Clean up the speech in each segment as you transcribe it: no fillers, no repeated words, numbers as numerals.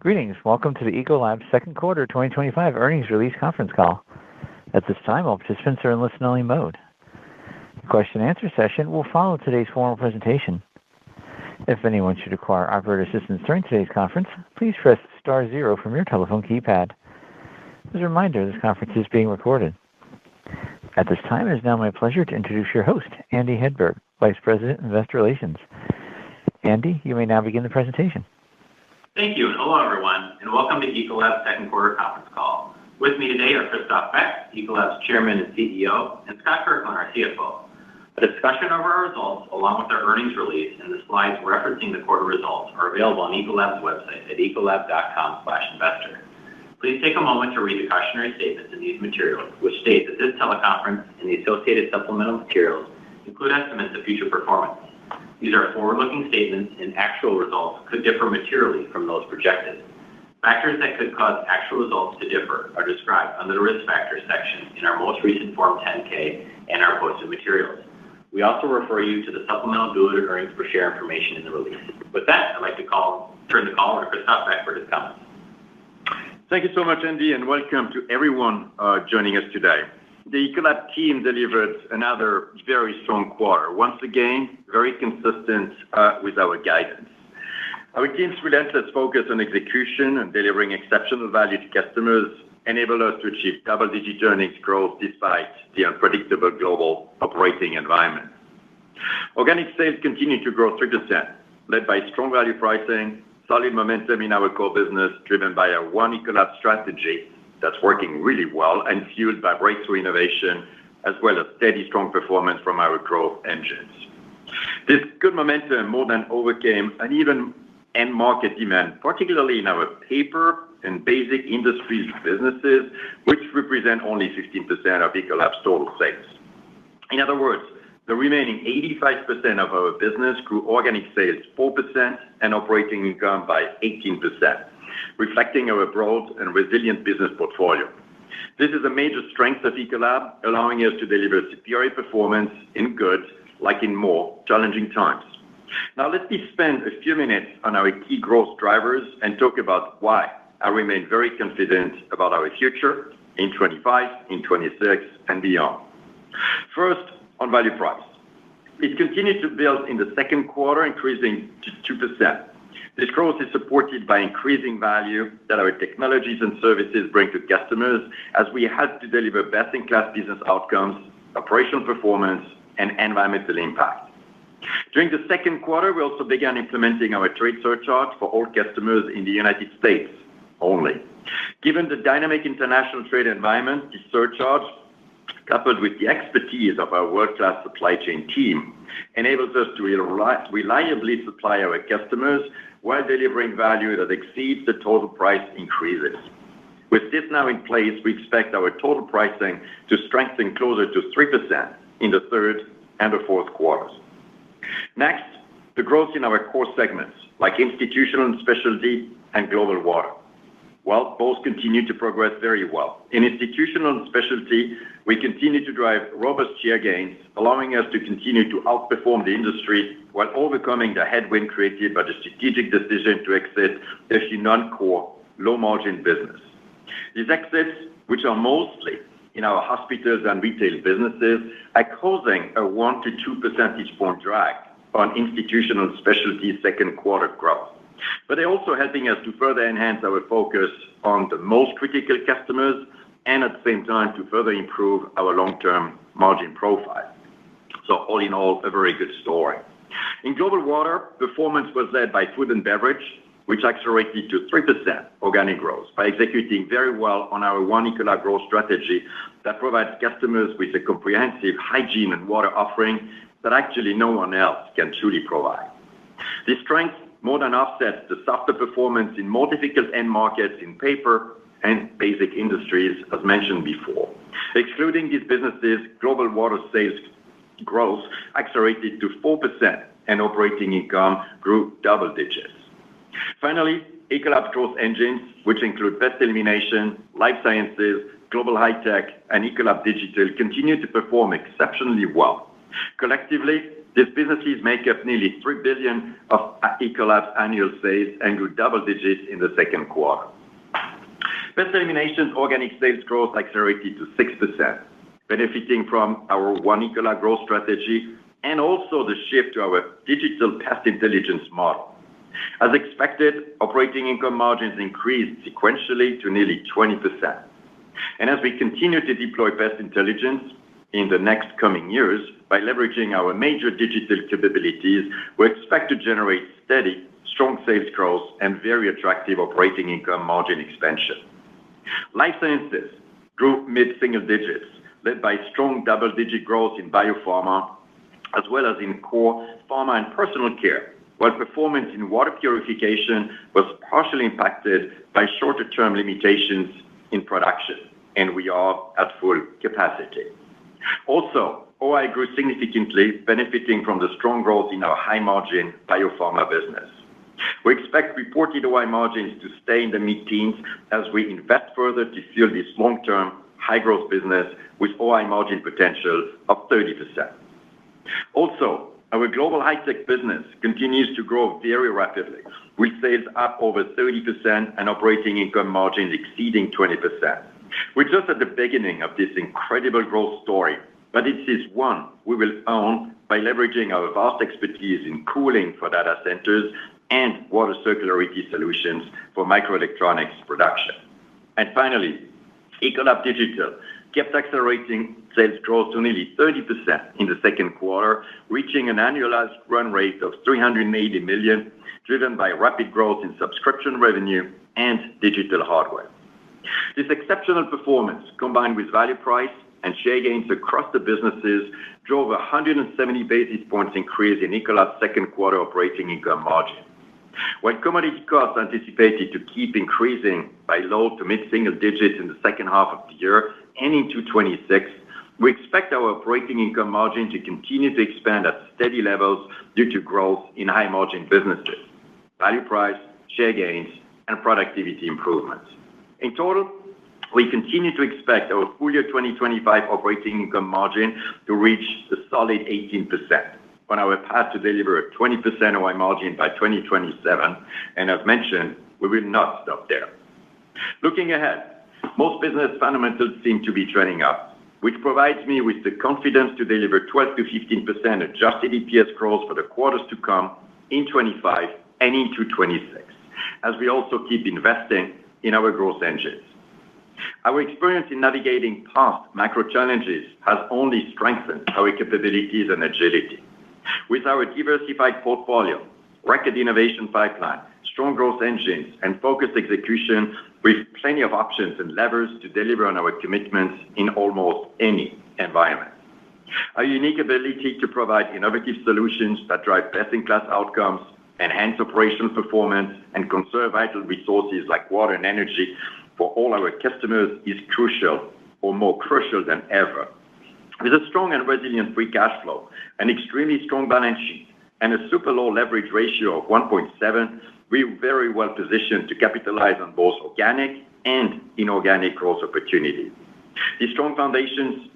Greetings. Welcome to the Ecolab second quarter 2025 earnings release conference call. At this time, all participants are in listen-only mode. The question-and-answer session will follow today's formal presentation. If anyone should require operator assistance during today's conference, please press star zero from your telephone keypad. As a reminder, this conference is being recorded. At this time, it is now my pleasure to introduce your host, Andy Hedberg, Vice President, Investor Relations. Andy, you may now begin the presentation. Thank you, and hello everyone, and welcome to Ecolab's second quarter conference call. With me today are Christophe Beck, Ecolab's Chairman and CEO, and Scott Kirkland, our CFO. A discussion of our results, along with our earnings release and the slides referencing the quarter results, are available on Ecolab's website at ecolab.com/investor. Please take a moment to read the cautionary statements in these materials, which state that this teleconference and the associated supplemental materials include estimates of future performance. These are forward-looking statements, and actual results could differ materially from those projected. Factors that could cause actual results to differ are described under the Risk Factors section in our most recent Form 10-K and our posted materials. We also refer you to the supplemental diluted earnings per share information in the release. With that, I'd like to turn the call over to Christophe Beck for his comments. Thank you so much, Andy, and welcome to everyone joining us today. The Ecolab team delivered another very strong quarter. Once again, very consistent with our guidance. Our team's relentless focus on execution and delivering exceptional value to customers enabled us to achieve double-digit earnings growth despite the unpredictable global operating environment. Organic sales continued to grow 3%, led by strong value pricing, solid momentum in our core business, driven by our One Ecolab strategy that's working really well and fueled by breakthrough innovation, as well as steady, strong performance from our growth engines. This good momentum more than overcame uneven end market demand, particularly in our paper and basic industries businesses, which represent only 15% of Ecolab's total sales. In other words, the remaining 85% of our business grew organic sales 4% and operating income by 18%. Reflecting our broad and resilient business portfolio. This is a major strength of Ecolab, allowing us to deliver superior performance in good, like in more challenging times. Now, let me spend a few minutes on our key growth drivers and talk about why I remain very confident about our future in 25, in 26, and beyond. First, on value price. It continued to build in the second quarter, increasing to 2%. This growth is supported by increasing value that our technologies and services bring to customers as we help to deliver best-in-class business outcomes, operational performance, and environmental impact. During the second quarter, we also began implementing our trade surcharge for all customers in the United States only. Given the dynamic international trade environment, this surcharge, coupled with the expertise of our world-class supply chain team, enables us to reliably supply our customers while delivering value that exceeds the total price increases. With this now in place, we expect our total pricing to strengthen closer to 3% in the third and the fourth quarters. Next, the growth in our core segments, like institutional and specialty and global water. Well, both continue to progress very well. In institutional and specialty, we continue to drive robust share gains, allowing us to continue to outperform the industry while overcoming the headwind created by the strategic decision to exit a few non-core, low-margin business. These exits, which are mostly in our hospitals and retail businesses, are causing a 1 to 2 percentage point drag on institutional and specialty second quarter growth. But they're also helping us to further enhance our focus on the most critical customers and at the same time to further improve our long-term margin profile. So all in all, a very good story. In global water, performance was led by food and beverage, which accelerated to 3% organic growth by executing very well on our One Ecolab growth strategy that provides customers with a comprehensive hygiene and water offering that actually no one else can truly provide. This strength more than offsets the softer performance in more difficult end markets in paper and basic industries, as mentioned before. Excluding these businesses, global water sales growth accelerated to 4% and operating income grew double digits. Finally, Ecolab growth engines, which include Pest Elimination, Life Sciences, Global High Tech, and Ecolab Digital, continue to perform exceptionally well. Collectively, These businesses make up nearly $3 billion of Ecolab's annual sales and grew double digits in the second quarter. Pest Elimination's organic sales growth accelerated to 6%, benefiting from our One Ecolab growth strategy and also the shift to our digital pest intelligence model. As expected, operating income margins increased sequentially to nearly 20%. And as we continue to deploy pest intelligence in the next coming years, by leveraging our major digital capabilities, we expect to generate steady, strong sales growth and very attractive operating income margin expansion. Life Sciences grew mid-single digits, led by strong double-digit growth in biopharma, as well as in core pharma and personal care, while performance in water purification was partially impacted by shorter-term limitations in production, and we are at full capacity. Also, OI grew significantly, benefiting from the strong growth in our high-margin biopharma business. We expect reported OI margins to stay in the mid-teens as we invest further to fuel this long-term, high-growth business with OI margin potential of 30%. Also, our global high-tech business continues to grow very rapidly, with sales up over 30% and operating income margins exceeding 20%. We're just at the beginning of this incredible growth story, but it is one we will own by leveraging our vast expertise in cooling for data centers and water circularity solutions for microelectronics production. And finally, Ecolab Digital kept accelerating sales growth to nearly 30% in the second quarter, reaching an annualized run rate of $380 million, driven by rapid growth in subscription revenue and digital hardware. This exceptional performance, combined with value price and share gains across the businesses, drove a 170 basis points increase in Ecolab's second quarter operating income margin. While commodity costs are anticipated to keep increasing by low to mid-single digits in the second half of the year and into 26, we expect our operating income margin to continue to expand at steady levels due to growth in high-margin businesses, value price, share gains, and productivity improvements. In total, we continue to expect our full year 2025 operating income margin to reach a solid 18% on our path to deliver a 20% OI margin by 2027. And as mentioned, we will not stop there. Looking ahead, most business fundamentals seem to be trending up, which provides me with the confidence to deliver 12 to 15% adjusted EPS growth for the quarters to come in 25 and into 26, as we also keep investing in our growth engines. Our experience in navigating past macro challenges has only strengthened our capabilities and agility. With our diversified portfolio, record innovation pipeline, strong growth engines, and focused execution, with plenty of options and levers to deliver on our commitments in almost any environment. Our unique ability to provide innovative solutions that drive best-in-class outcomes, enhance operational performance, and conserve vital resources like water and energy for all our customers is crucial, or more crucial than ever. With a strong and resilient free cash flow, an extremely strong balance sheet, and a super low leverage ratio of 1.7, we're very well positioned to capitalize on both organic and inorganic growth opportunities. These strong foundations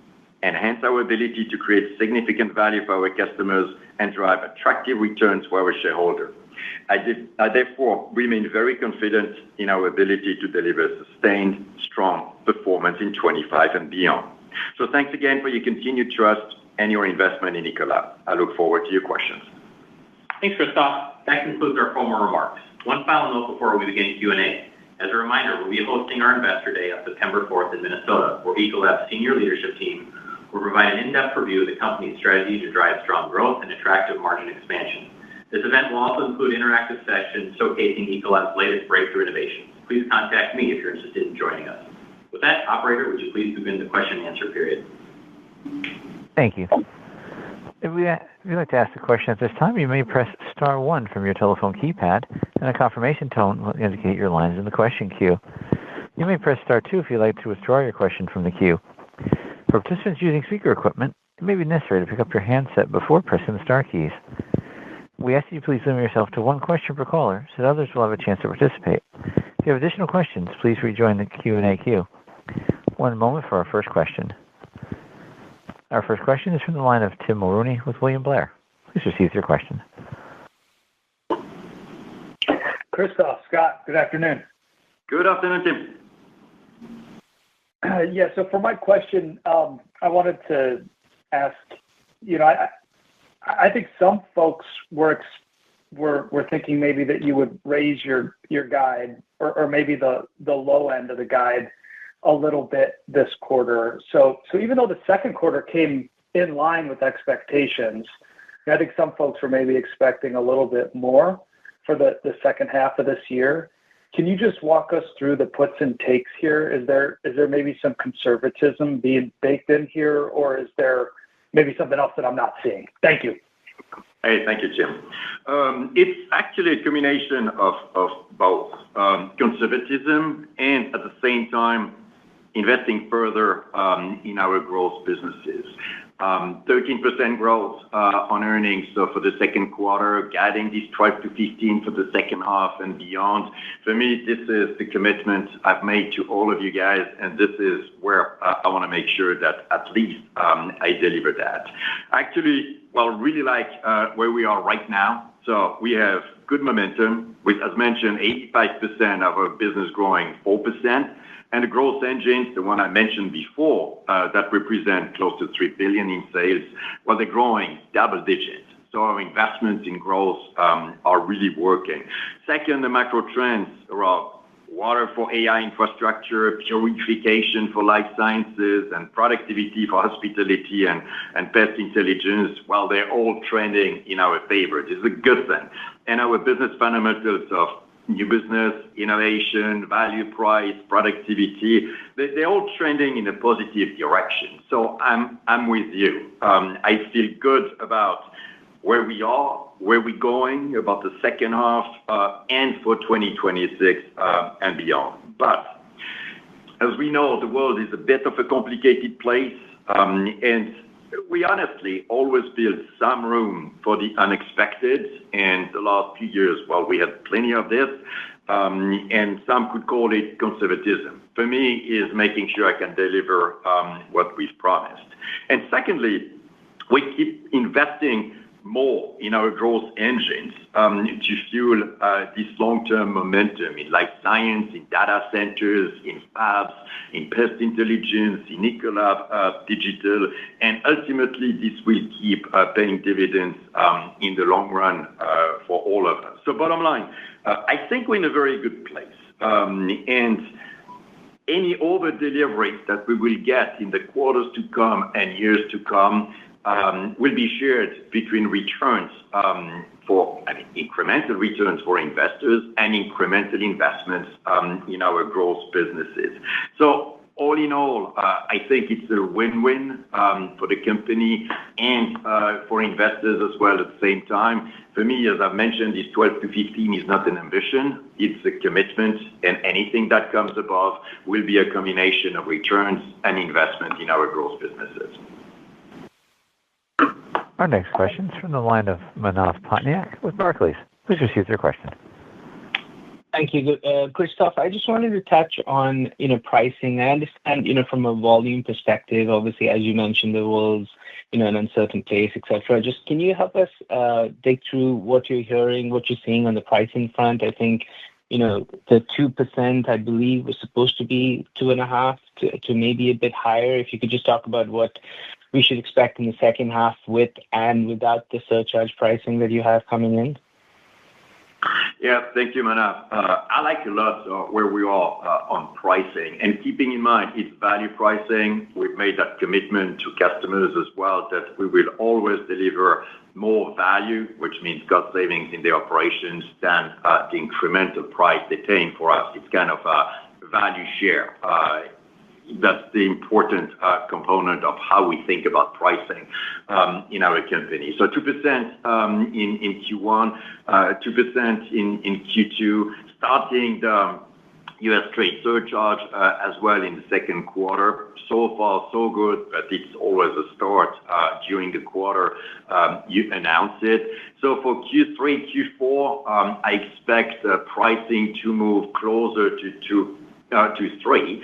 enhance our ability to create significant value for our customers and drive attractive returns for our shareholders. I therefore remain very confident in our ability to deliver sustained, strong performance in 25 and beyond. So thanks again for your continued trust and your investment in Ecolab. I look forward to your questions. Thanks, Christophe. That concludes our formal remarks. One final note before we begin Q&A. As a reminder, we'll be hosting our Investor Day on September 4th in Minnesota, where Ecolab's senior leadership team will provide an in-depth review of the company's strategy to drive strong growth and attractive margin expansion. This event will also include interactive sessions showcasing Ecolab's latest breakthrough innovations. Please contact me if you're interested in joining us. With that, operator, would you please begin the question and answer period? Thank you. If you'd like to ask a question at this time, you may press star 1 from your telephone keypad, and a confirmation tone will indicate your line is in the question queue. You may press star 2 if you'd like to withdraw your question from the queue. For participants using speaker equipment, it may be necessary to pick up your handset before pressing the star keys. We ask that you please limit yourself to one question per caller so that others will have a chance to participate. If you have additional questions, please rejoin the Q&A queue. One moment for our first question. Our first question is from the line of Tim Mulrooney with William Blair. Please proceed with your question. Christoph, Scott, good afternoon. Good afternoon, Tim. So for my question, I wanted to ask, I think some folks were thinking maybe that you would raise your guide or maybe the low end of the guide a little bit this quarter. So even though the second quarter came in line with expectations, I think some folks were maybe expecting a little bit more for the second half of this year. Can you just walk us through the puts and takes here? Is there maybe some conservatism being baked in here, or is there maybe something else that I'm not seeing? Thank you. Hey, thank you, Jim. It's actually a combination of both conservatism and at the same time investing further in our growth businesses. 13% growth on earnings. So for the second quarter, guiding this 12 to 15 for the second half and beyond. For me, this is the commitment I've made to all of you guys, and this is where I want to make sure that at least I deliver that. Actually, really like where we are right now. So we have good momentum with, as mentioned, 85% of our business growing 4%. And the growth engines, the one I mentioned before, that represent close to $3 billion in sales, they're growing double digits. So our investments in growth are really working. Second, the macro trends around water for AI infrastructure, purification for life sciences, and productivity for hospitality and pest intelligence, they're all trending in our favor. This is a good thing. And our business fundamentals of new business, innovation, value, price, productivity, they're all trending in a positive direction. So I'm with you. I feel good about where we are, where we're going, about the second half, and for 2026 and beyond. But as we know, the world is a bit of a complicated place, and we honestly always build some room for the unexpected. And the last few years, we had plenty of this, and some could call it conservatism. For me, is making sure I can deliver what we've promised. And secondly, we keep investing more in our growth engines to fuel this long-term momentum in life science, in data centers, in fabs, in pest intelligence, in Ecolab Digital, and ultimately this will keep paying dividends in the long run for all of us. So bottom line, I think we're in a very good place. And any over delivery that we will get in the quarters to come and years to come will be shared between returns incremental returns for investors and incremental investments in our growth businesses. So all in all, I think it's a win-win for the company and for investors as well at the same time. For me, as I've mentioned, this 12 to 15 is not an ambition. It's a commitment, and anything that comes above will be a combination of returns and investment in our growth businesses. Our next question is from the line of Manav Patnaik with Barclays. Please proceed with your question. Thank you. Christoph, I just wanted to touch on, pricing. I understand, from a volume perspective, obviously, as you mentioned, the world's, an uncertain place, et cetera. Just can you help us dig through what you're hearing, what you're seeing on the pricing front? I think, the 2%, I believe, was supposed to be 2.5% to maybe a bit higher. If you could just talk about what we should expect in the second half with and without the surcharge pricing that you have coming in. Yeah, thank you, Manav. I like a lot where we are on pricing, and keeping in mind it's value pricing. We've made that commitment to customers as well that we will always deliver more value, which means cost savings in the operations than the incremental price they're paying for us. It's kind of a value share. That's the important component of how we think about pricing in our company. So 2% in Q1, 2% in Q2, starting the U.S. trade surcharge as well in the second quarter. So far, so good, but it's always a start during the quarter. You announce it. So for Q3, Q4, I expect pricing to move closer to to 3.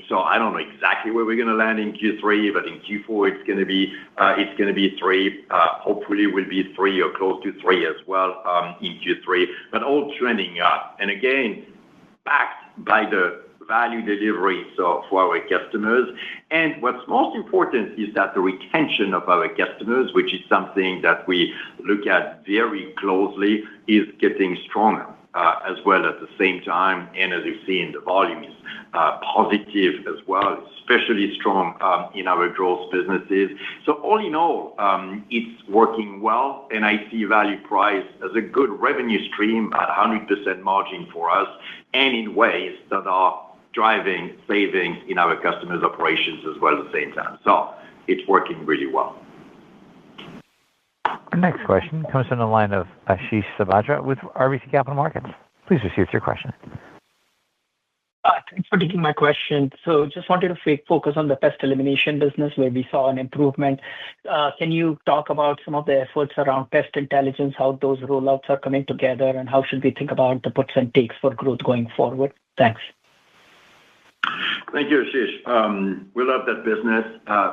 So I don't know exactly where we're going to land in Q3, but in Q4 it's going to be 3. Hopefully, will be 3 or close to 3 as well in Q3. But all trending up, and again, backed by the value delivery so for our customers. And what's most important is that the retention of our customers, which is something that we look at very closely, is getting stronger as well at the same time. And as you've seen, the volume is positive as well, especially strong in our growth businesses. So all in all, it's working well, and I see value price as a good revenue stream at 100% margin for us, and in ways that are driving savings in our customers' operations as well at the same time. So it's working really well. Our next question comes from the line of Ashish Sabadra with RBC Capital Markets. Please proceed with your question. Thanks for taking my question. So just wanted to focus on the pest elimination business where we saw an improvement. Can you talk about some of the efforts around pest intelligence, how those rollouts are coming together, and how should we think about the puts and takes for growth going forward? Thanks. Thank you, Ashish. We love that business.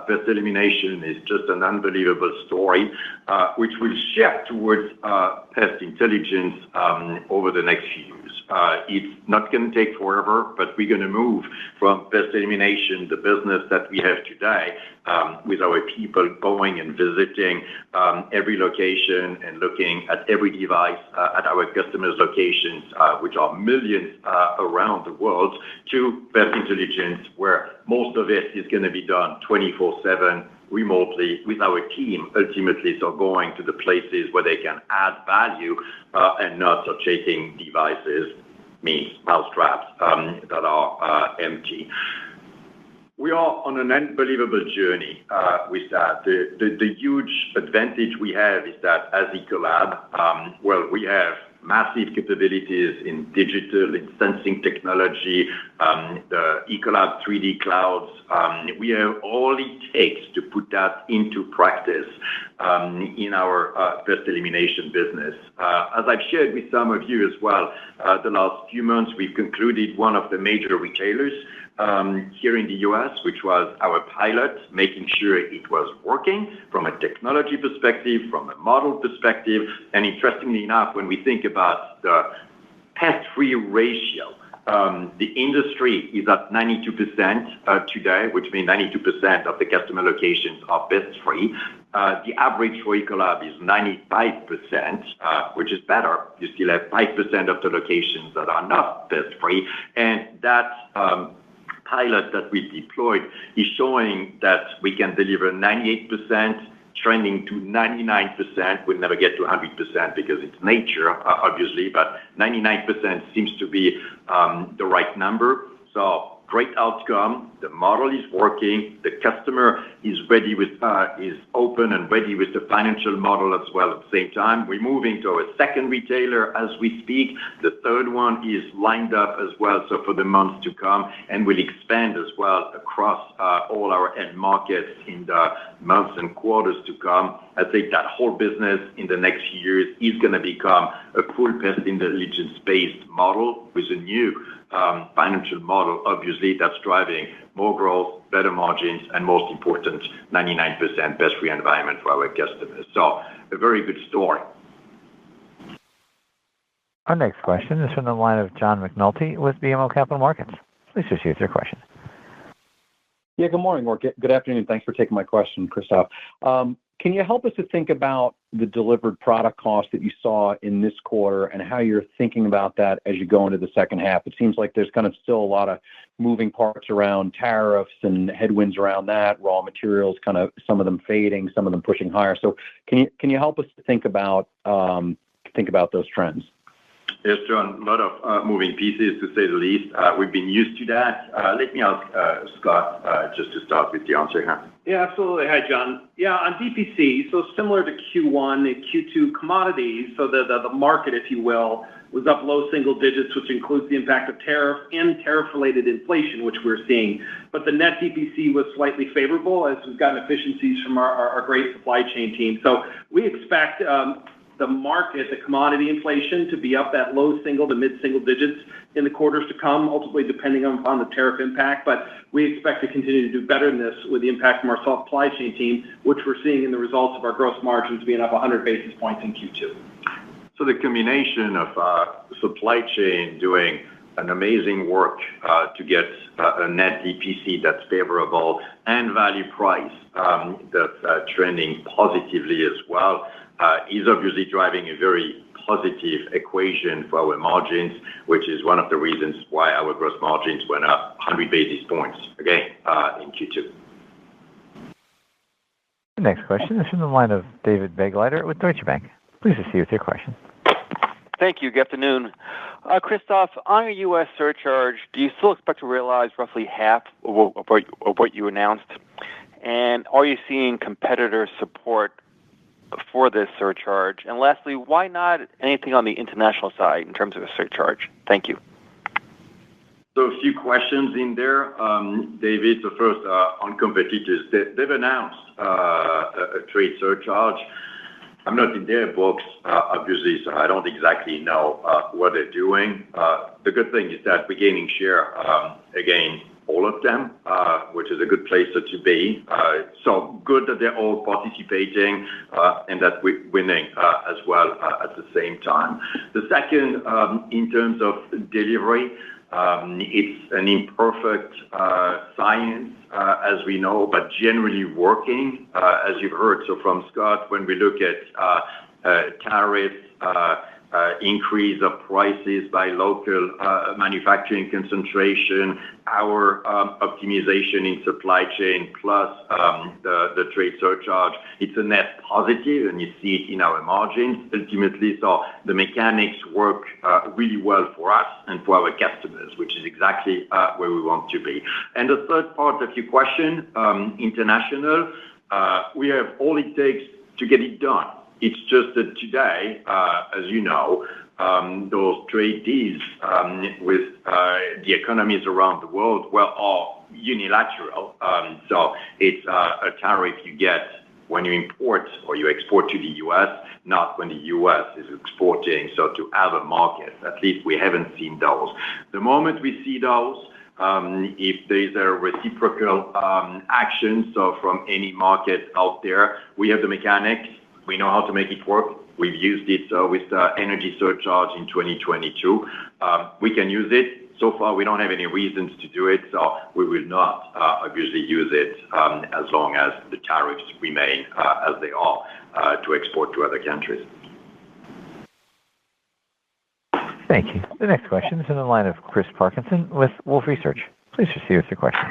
Pest elimination is just an unbelievable story, which will shift towards pest intelligence over the next few years. It's not going to take forever, but we're going to move from pest elimination, the business that we have today, with our people going and visiting every location and looking at every device at our customers' locations, which are millions around the world, to pest intelligence, where most of it is going to be done 24/7 remotely with our team, ultimately, so going to the places where they can add value and not so chasing devices, means mouse traps that are empty. We are on an unbelievable journey with that. The huge advantage we have is that as Ecolab, we have massive capabilities in digital, in sensing technology, the Ecolab 3D clouds. We have all it takes to put that into practice in our pest elimination business. As I've shared with some of you as well, the last few months, we've concluded one of the major retailers here in the U.S., which was our pilot, making sure it was working from a technology perspective, from a model perspective. And interestingly enough, when we think about the pest-free ratio, the industry is at 92% today, which means 92% of the customer locations are pest-free. The average for Ecolab is 95%, which is better. You still have 5% of the locations that are not pest-free. And that pilot that we deployed is showing that we can deliver 98%, trending to 99%. We'll never get to 100% because it's nature, obviously, but 99% seems to be the right number. So great outcome. The model is working. The customer is ready with, is open and ready with the financial model as well at the same time. We're moving to a second retailer as we speak. The third one is lined up as well, so for the months to come, and will expand as well across all our end markets in the months and quarters to come. I think that whole business in the next few years is going to become a full pest intelligence-based model with a new financial model, obviously, that's driving more growth, better margins, and most important, 99% pest-free environment for our customers. So a very good story. Our next question is from the line of John McNulty with BMO Capital Markets. Please proceed with your question. Yeah, good morning, or good afternoon. Thanks for taking my question, Christophe. Can you help us to think about the delivered product cost that you saw in this quarter and how you're thinking about that as you go into the second half? It seems like there's kind of still a lot of moving parts around tariffs and headwinds around that, raw materials, kind of some of them fading, some of them pushing higher. So can you help us to think about those trends? Yes, John, a lot of moving pieces, to say the least. We've been used to that. Let me ask Scott just to start with the answer here. Yeah, absolutely. Hi, John. Yeah, on DPC, so similar to Q1 and Q2 commodities, so the market, if you will, was up low single digits, which includes the impact of tariff and tariff-related inflation, which we're seeing. But the net DPC was slightly favorable as we've gotten efficiencies from our great supply chain team. So we expect the market, the commodity inflation, to be up that low single to mid-single digits in the quarters to come, ultimately depending upon the tariff impact. But we expect to continue to do better than this with the impact from our supply chain team, which we're seeing in the results of our gross margins being up 100 basis points in Q2. So the combination of supply chain doing an amazing work to get a net DPC that's favorable and value price that's trending positively as well is obviously driving a very positive equation for our margins, which is one of the reasons why our gross margins went up 100 basis points again in Q2. The next question is from the line of David Begleiter with Deutsche Bank. Please proceed with your question. Thank you. Good afternoon. Christophe, on your U.S. surcharge, do you still expect to realize roughly half of what you announced? And are you seeing competitor support for this surcharge? And lastly, why not anything on the international side in terms of a surcharge? Thank you. So a few questions in there, David. So first, on competitors, they've announced a trade surcharge. I'm not in their books, obviously, so I don't exactly know what they're doing. The good thing is that we're gaining share against all of them, which is a good place to be. So good that they're all participating and that we're winning as well at the same time. The second, in terms of delivery, it's an imperfect science, as we know, but generally working, as you've heard. So from Scott, when we look at tariffs, increase of prices by local manufacturing concentration, our optimization in supply chain, plus the trade surcharge, it's a net positive, and you see it in our margins ultimately. So the mechanics work really well for us and for our customers, which is exactly where we want to be. And the third part of your question, international, we have all it takes to get it done. It's just that today, as you know, those trade deals with the economies around the world are unilateral. So it's a tariff you get when you import or you export to the U.S., not when the U.S. is exporting. So to other markets, at least we haven't seen those. The moment we see those, if there's a reciprocal action, so from any market out there, we have the mechanics. We know how to make it work. We've used it with the energy surcharge in 2022. We can use it. So far, we don't have any reasons to do it, so we will not obviously use it as long as the tariffs remain as they are to export to other countries. Thank you. The next question is in the line of Chris Parkinson with Wolfe Research. Please proceed with your question.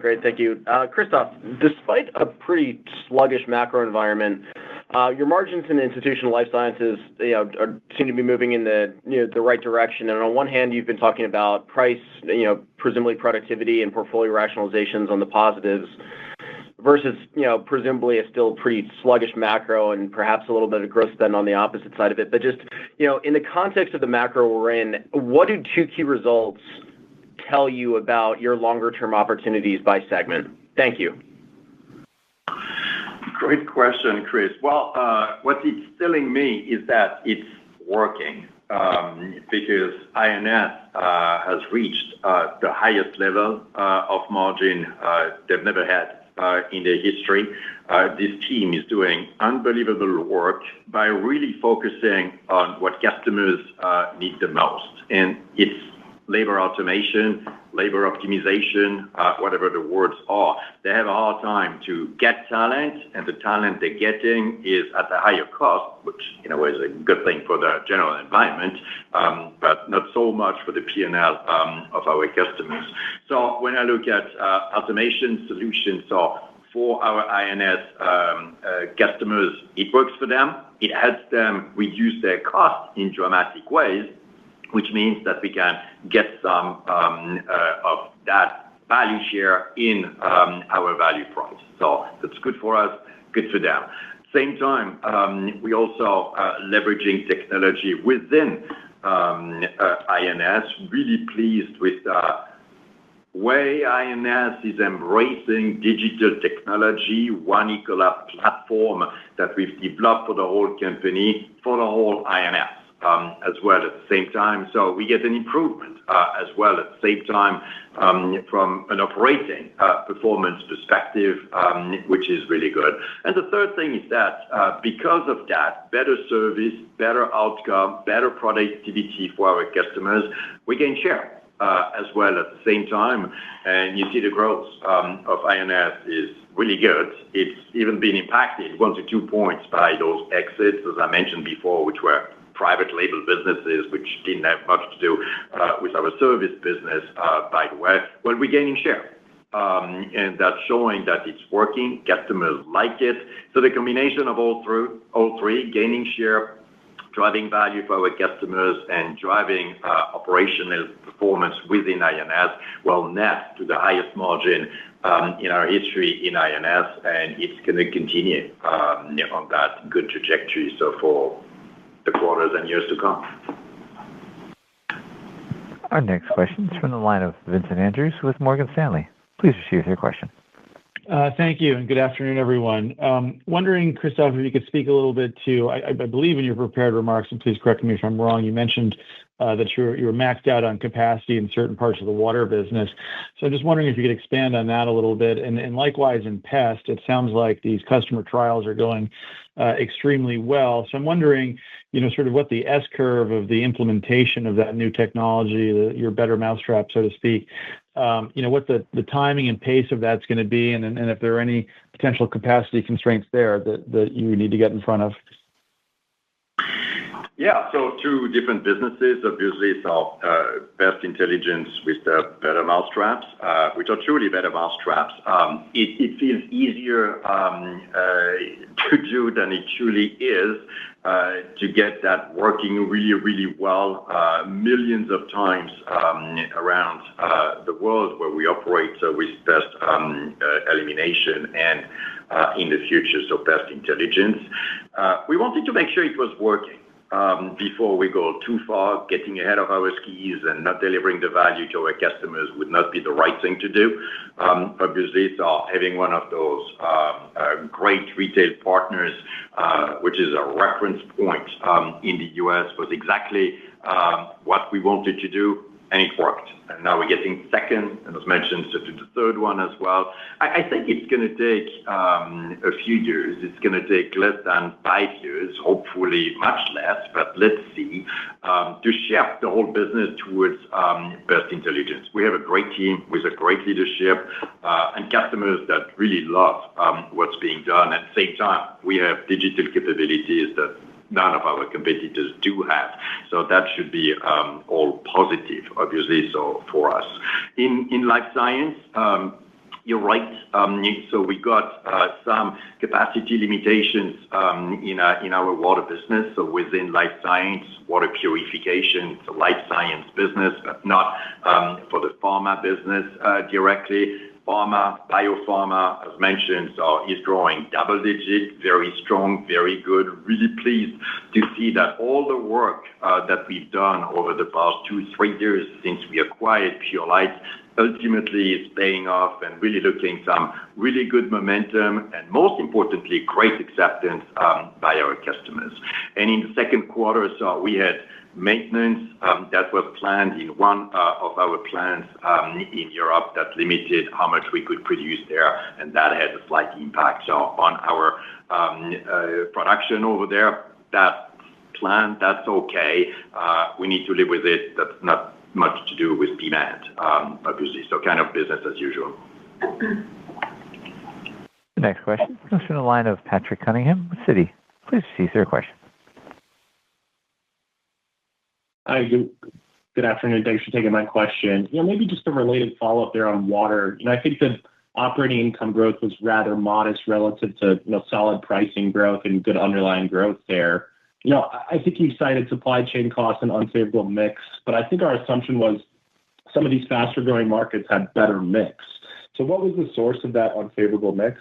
Great, thank you. Christophe, despite a pretty sluggish macro environment, your margins in institutional life sciences seem to be moving in the right direction. And on one hand, you've been talking about price, presumably productivity and portfolio rationalizations on the positives, versus presumably a still pretty sluggish macro and perhaps a little bit of growth spend on the opposite side of it. But just in the context of the macro we're in, what do two key results tell you about your longer term opportunities by segment? Thank you. Great question, Chris. Well, what it's telling me is that it's working because INS has reached the highest level of margin they've never had in their history. This team is doing unbelievable work by really focusing on what customers need the most. And it's labor automation, labor optimization, whatever the words are. They have a hard time to get talent, and the talent they're getting is at a higher cost, which is a good thing for the general environment, but not so much for the P&L of our customers. So when I look at automation solutions, so for our INS customers, it works for them. It helps them reduce their costs in dramatic ways, which means that we can get some of that value share in our value price. So that's good for us, good for them. Same time, we also leveraging technology within INS. Really pleased with the way INS is embracing digital technology, one Ecolab platform that we've developed for the whole company, for the whole INS. as well at the same time. So we get an improvement as well at the same time from an operating performance perspective, which is really good. And the third thing is that because of that, better service, better outcome, better productivity for our customers, we gain share as well at the same time. And you see the growth of INS is really good. It's even been impacted 1 to 2 points by those exits, as I mentioned before, which were private label businesses, which didn't have much to do with our service business, by the way. Well, we're gaining share. And that's showing that it's working. Customers like it. So the combination of all three, gaining share, driving value for our customers, and driving operational performance within INS, will net to the highest margin in our history in INS, and it's going to continue on that good trajectory. So for the quarters and years to come. Our next question is from the line of Vincent Andrews with Morgan Stanley. Please proceed with your question. Thank you, and good afternoon, everyone. Wondering, Christophe, if you could speak a little bit to, I believe in your prepared remarks, and please correct me if I'm wrong, you mentioned that you were maxed out on capacity in certain parts of the water business. So I'm just wondering if you could expand on that a little bit. And likewise in pest, it sounds like these customer trials are going extremely well. So I'm wondering, sort of what the S-curve of the implementation of that new technology, your better mousetrap, so to speak, what the timing and pace of that's going to be, and if there are any potential capacity constraints there that you need to get in front of. Yeah, so two different businesses, obviously. So Pest Intelligence with the better mousetraps, which are truly better mousetraps. It feels easier to do than it truly is to get that working really, really well millions of times around the world where we operate with Pest Elimination and in the future, so Pest Intelligence. We wanted to make sure it was working. Before we go too far, getting ahead of our skis and not delivering the value to our customers would not be the right thing to do. Obviously, so having one of those great retail partners, which is a reference point in the U.S., was exactly what we wanted to do, and it worked. And now we're getting second, and as mentioned, so to the third one as well. I think it's going to take a few years. It's going to take less than 5 years, hopefully much less, but let's see, to shift the whole business towards Pest Intelligence. We have a great team with a great leadership and customers that really love what's being done. At the same time, we have digital capabilities that none of our competitors do have. So that should be all positive, obviously, so for us. In life science, you're right. So we got some capacity limitations in our water business. So within life science, water purification, it's a life science business, but not for the pharma business directly. Biopharma, as mentioned, is growing double-digit, very strong, very good. Really pleased to see that all the work that we've done over the past 2-3 years since we acquired Purolite ultimately is paying off and really looking some really good momentum and, most importantly, great acceptance by our customers. And in the second quarter, so we had maintenance that was planned in one of our plants in Europe that limited how much we could produce there, and that had a slight impact on our production over there. That plant, that's okay. We need to live with it. That's not much to do with demand, obviously. So kind of business as usual. The next question comes from the line of Patrick Cunningham with Citi. Please proceed with your question. Hi, good afternoon. Thanks for taking my question. Maybe just a related follow-up there on water. I think the operating income growth was rather modest relative to solid pricing growth and good underlying growth there. I think you cited supply chain costs and unfavorable mix, but I think our assumption was some of these faster-growing markets had better mix. So what was the source of that unfavorable mix?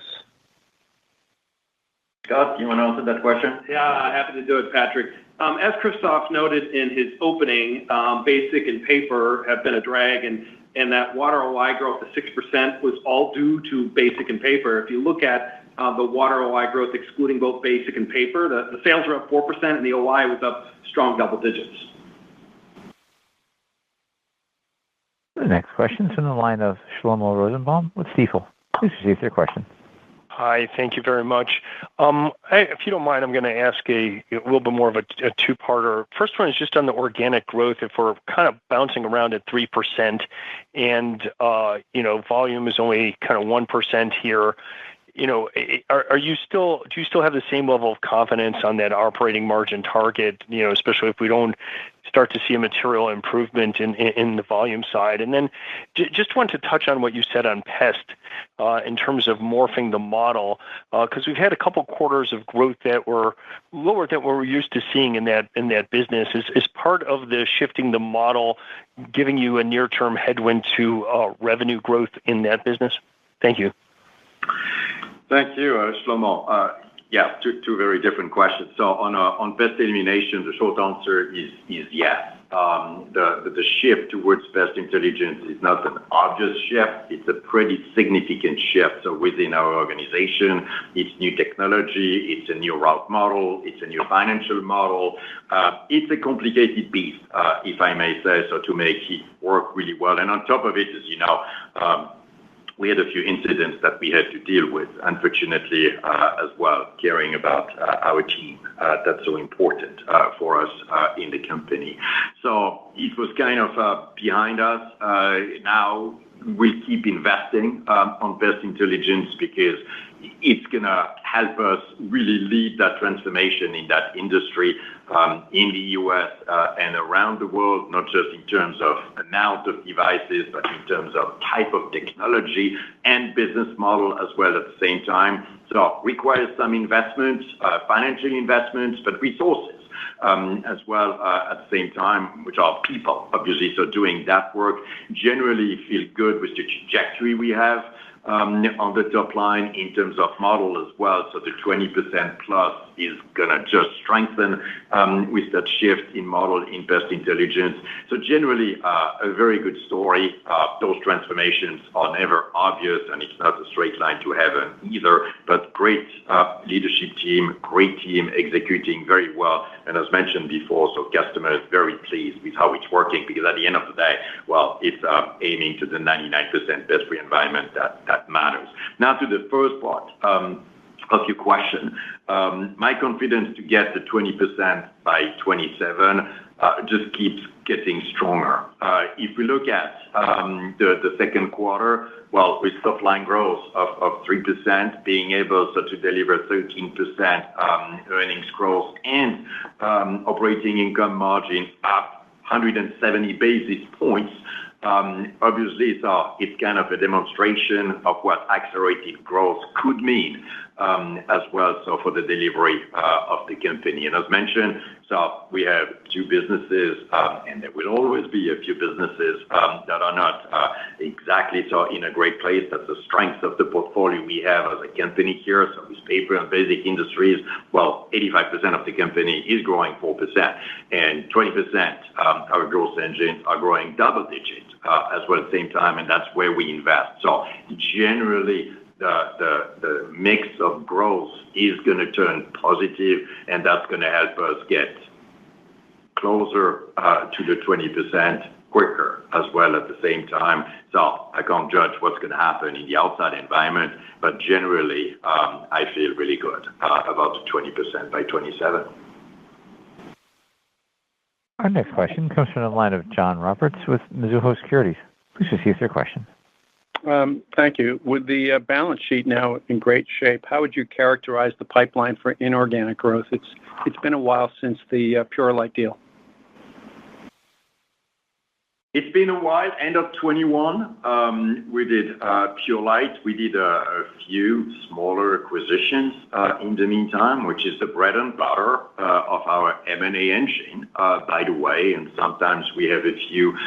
Scott, you want to answer that question? Yeah, happy to do it, Patrick. As Christophe noted in his opening, basic and paper have been a drag, and that water OI growth of 6% was all due to basic and paper. If you look at the water OI growth, excluding both basic and paper. The sales are up 4%, and the OI was up strong double digits. The next question is from the line of Shlomo Rosenbaum with Stifel. Please proceed with your question. Hi, thank you very much. If you don't mind, I'm going to ask a little bit more of a two-parter. First one is just on the organic growth. If we're kind of bouncing around at 3% and volume is only kind of 1% here, do you still have the same level of confidence on that operating margin target? Especially if we don't start to see a material improvement in the volume side. And then just want to touch on what you said on pest in terms of morphing the model, because we've had a couple quarters of growth that were lower than what we're used to seeing in that business. Is part of the shifting the model giving you a near-term headwind to revenue growth in that business? Thank you. Thank you, Shlomo. Yeah, two very different questions. So on pest elimination, the short answer is yes. The shift towards pest intelligence is not an obvious shift. It's a pretty significant shift. So within our organization, it's new technology, it's a new route model, it's a new financial model. It's a complicated beast, if I may say so, to make it work really well. And on top of it, as you know, we had a few incidents that we had to deal with, unfortunately, as well, caring about our team. That's so important for us in the company. So it was kind of behind us. Now we keep investing on pest intelligence because it's going to help us really lead that transformation in that industry in the U.S. And around the world, not just in terms of amount of devices, but in terms of type of technology and business model as well at the same time. So requires some investments, financial investments, but resources as well at the same time, which are people, obviously. So doing that work, generally feel good with the trajectory we have on the top line in terms of model as well. So the 20% plus is going to just strengthen with that shift in model in pest intelligence. So generally, a very good story. Those transformations are never obvious, and it's not a straight line to heaven either, but great leadership team, great team executing very well. And as mentioned before, so customers very pleased with how it's working, because at the end of the day, well, it's aiming to the 99% pest-free environment that matters. Now to the first part of your question, my confidence to get to 20% by 27 just keeps getting stronger. If we look at the second quarter, well, with top line growth of 3%, being able to deliver 13% earnings growth and operating income margin up 170 basis points, obviously, so it's kind of a demonstration of what accelerated growth could mean as well, so for the delivery of the company. And as mentioned, so we have two businesses, and there will always be a few businesses that are not exactly so in a great place. That's the strength of the portfolio we have as a company here. So with paper and basic industries, well, 85% of the company is growing 4%, and 20% our growth engines are growing double digits as well at the same time, and that's where we invest. So generally, the mix of growth is going to turn positive, and that's going to help us get closer to the 20% quicker as well at the same time. So I can't judge what's going to happen in the outside environment, but generally, I feel really good about the 20% by 27. Our next question comes from the line of John Roberts with Mizuho Securities. Please proceed with your question. Thank you. With the balance sheet now in great shape, how would you characterize the pipeline for inorganic growth? It's been a while since the Purolite deal. It's been a while. End of 21, we did Purolite. We did a few smaller acquisitions in the meantime, which is the bread and butter of our M&A engine, by the way. And sometimes we have a few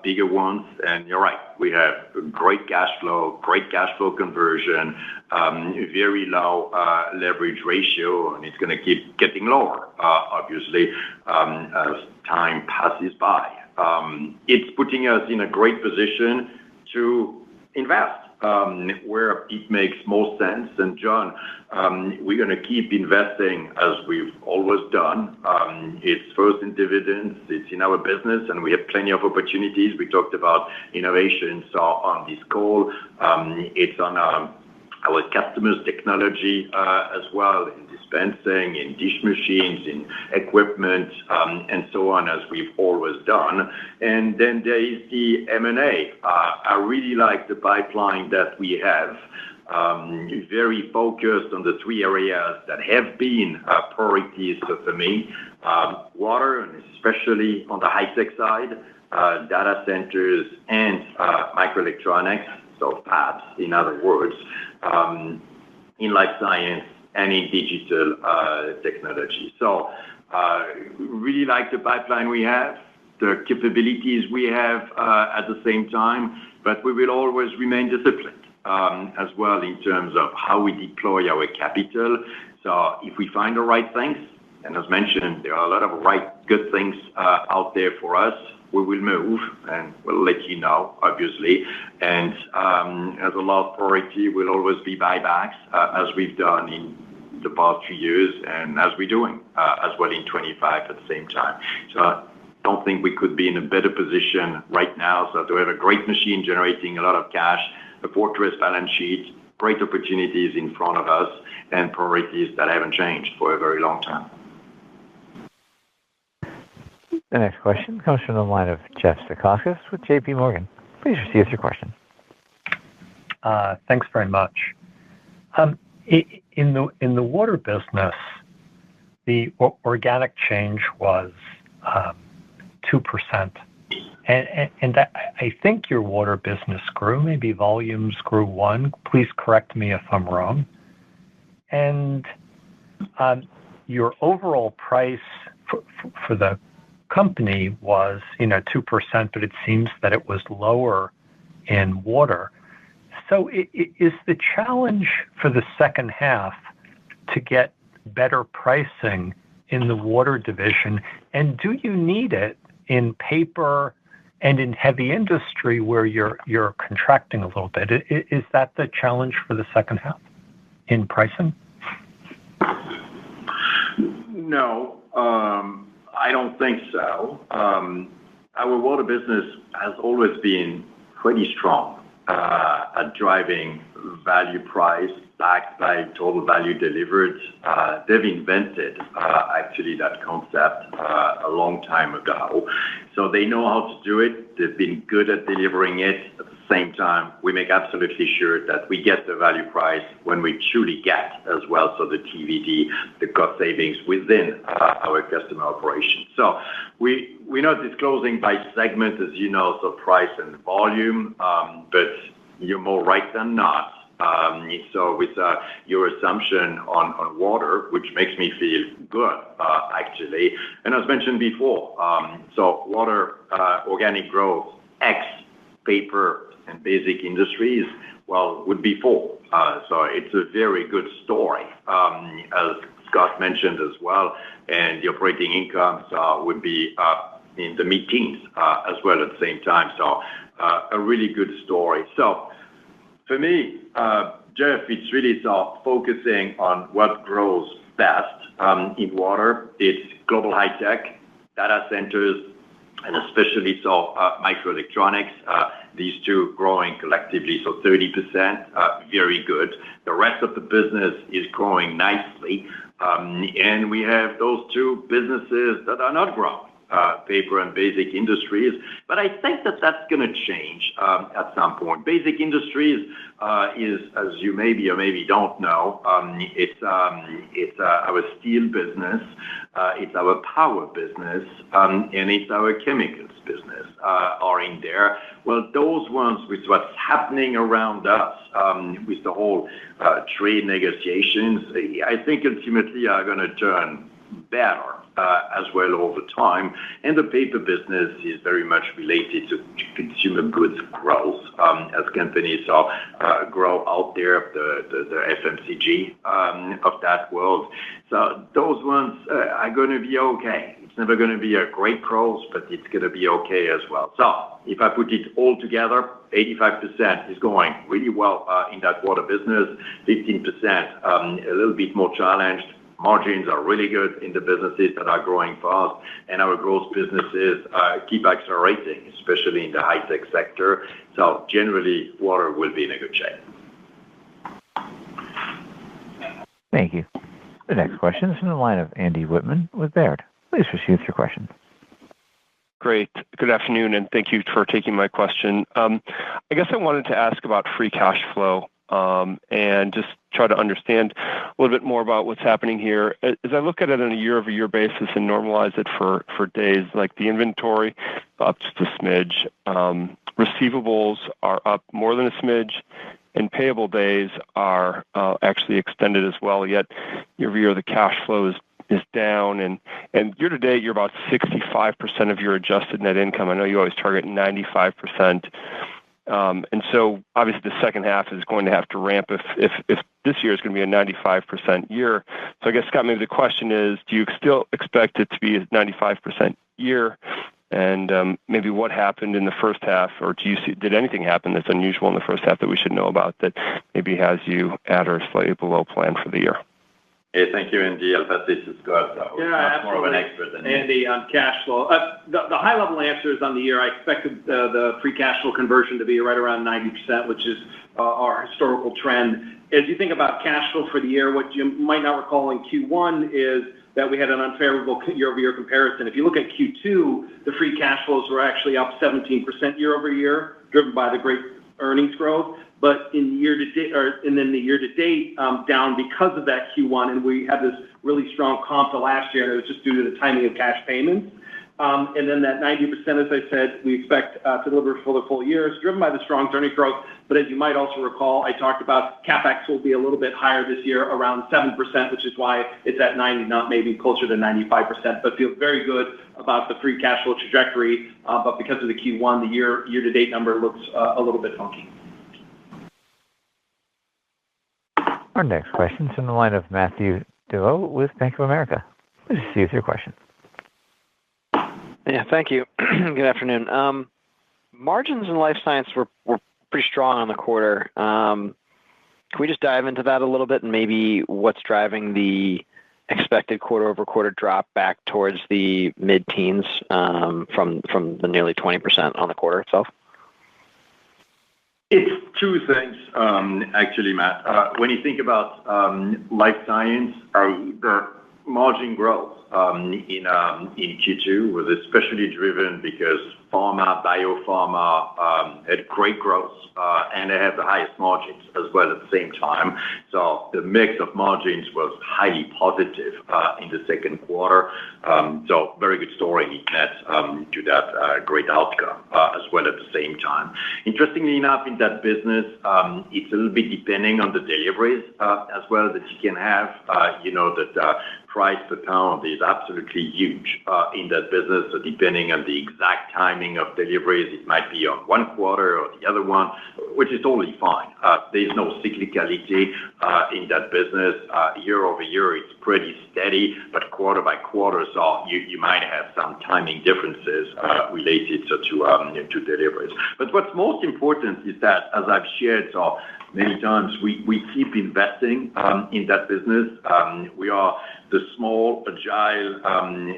bigger ones. And you're right, we have great cash flow conversion, very low leverage ratio, and it's going to keep getting lower, obviously, as time passes by. It's putting us in a great position to invest where it makes more sense. And John, we're going to keep investing as we've always done. It's first in dividends, it's in our business, and we have plenty of opportunities. We talked about innovations on this call. It's on our customers' technology as well, in dispensing, in dish machines, in equipment, and so on, as we've always done. And then there is the M&A. I really like the pipeline that we have. Very focused on the three areas that have been priorities for me. Water, and especially on the high-tech side, data centers and microelectronics, so fabs, in other words, in life science and in digital technology. So really like the pipeline we have, the capabilities we have at the same time, but we will always remain disciplined as well in terms of how we deploy our capital. So if we find the right things, and as mentioned, there are a lot of good things out there for us, we will move, and we'll let you know, obviously. And as a last priority, will always be buybacks, as we've done in the past few years, and as we're doing as well in 25 at the same time. So I don't think we could be in a better position right now. So to have a great machine generating a lot of cash, a fortress balance sheet, great opportunities in front of us, and priorities that haven't changed for a very long time. The next question comes from the line of Jeff Zekauskas with J.P. Morgan. Please proceed with your question. Thanks very much. In the water business, the organic change was 2%. And I think your water business grew, maybe volumes grew 1%. Please correct me if I'm wrong. And your overall price for the company was 2%, but it seems that it was lower in water. So is the challenge for the second half to get better pricing in the water division? And do you need it in paper and in heavy industry where you're contracting a little bit? Is that the challenge for the second half in pricing? No, I don't think so. Our water business has always been pretty strong at driving value price backed by total value delivered. They've invented actually that concept a long time ago. So they know how to do it. They've been good at delivering it. At the same time, we make absolutely sure that we get the value price when we truly get as well. So the TVD, the cost savings within our customer operations. So we're not disclosing by segment, as you know, so price and volume, but you're more right than not. So with your assumption on water, which makes me feel good, actually. And as mentioned before, so water organic growth, X, paper, and basic industries, well, would be 4. So it's a very good story, as Scott mentioned as well. And the operating income would be in the mid-teens as well at the same time. So a really good story. So for me, Jeff, it's really focusing on what grows best in water. It's global high tech, data centers, and especially microelectronics. These two growing collectively, so 30%, very good. The rest of the business is growing nicely. And we have those two businesses that are not growing. Paper and basic industries, but I think that that's going to change at some point. Basic industries is, as you maybe or maybe don't know, it's our steel business, it's our power business, and it's our chemicals business are in there. Well, those ones with what's happening around us, with the whole trade negotiations, I think ultimately are going to turn better as well over time. And the paper business is very much related to consumer goods growth as companies grow out there, the FMCG of that world. So those ones are going to be okay. It's It's never going to be a great growth, but it's going to be okay as well. So if I put it all together, 85% is going really well in that water business, 15% a little bit more challenged. Margins are really good in the businesses that are growing fast, and our growth businesses keep accelerating, especially in the high-tech sector. So generally, water will be in a good shape. Thank you. The next question is from the line of Andy Whitman with Baird. Please proceed with your question. Great. Good afternoon, and thank you for taking my question. I guess I wanted to ask about free cash flow and just try to understand a little bit more about what's happening here. As I look at it on a year-over-year basis and normalize it for days, like the inventory up just a smidge, receivables are up more than a smidge, and payable days are actually extended as well. Yet year-over-year, the cash flow is down, and year-to-date, you're about 65% of your adjusted net income. I know you always target 95%. And so obviously the second half is going to have to ramp if this year is going to be a 95% year. So I guess, Scott, maybe the question is, do you still expect it to be a 95% year? And maybe what happened in the first half, or did anything happen that's unusual in the first half that we should know about that maybe has you at or slightly below plan for the year? Hey, thank you, Andy. I'll pass this to Scott. Yeah, more of an expert than Andy, on cash flow. The high-level answer is on the year, I expected the free cash flow conversion to be right around 90%, which is our historical trend. As you think about cash flow for the year, what you might not recall in Q1 is that we had an unfavorable year-over-year comparison. If you look at Q2, the free cash flows were actually up 17% year-over-year, driven by the great earnings growth. But in year-to-date, and then the year-to-date down because of that Q1, and we had this really strong comp to last year, and it was just due to the timing of cash payments. And then that 90%, as I said, we expect to deliver for the full year. It's driven by the strong earnings growth. But as you might also recall, I talked about CapEx will be a little bit higher this year, around 7%, which is why it's at 90, not maybe closer to 95%. But feel very good about the free cash flow trajectory. But because of the Q1, the year-to-date number looks a little bit funky. Our next question is from the line of Matthew DeVoe with Bank of America. Please proceed with your question. Yeah, thank you. Good afternoon. Margins in life science were pretty strong on the quarter. Can we just dive into that a little bit and maybe what's driving the expected quarter-over-quarter drop back towards the mid-teens from the nearly 20% on the quarter itself? It's two things, actually, Matt. When you think about life science, the margin growth in Q2 was especially driven because pharma, biopharma had great growth, and they have the highest margins as well at the same time. So the mix of margins was highly positive in the second quarter. So very good story net to that great outcome as well at the same time. Interestingly enough, in that business, it's a little bit depending on the deliveries as well that you can have. That price per pound is absolutely huge in that business. So depending on the exact timing of deliveries, it might be on one quarter or the other one, which is totally fine. There's no cyclicality in that business. Year over year, it's pretty steady, but quarter by quarter, so you might have some timing differences related to deliveries. But what's most important is that, as I've shared so many times, we keep investing in that business. We are the small, agile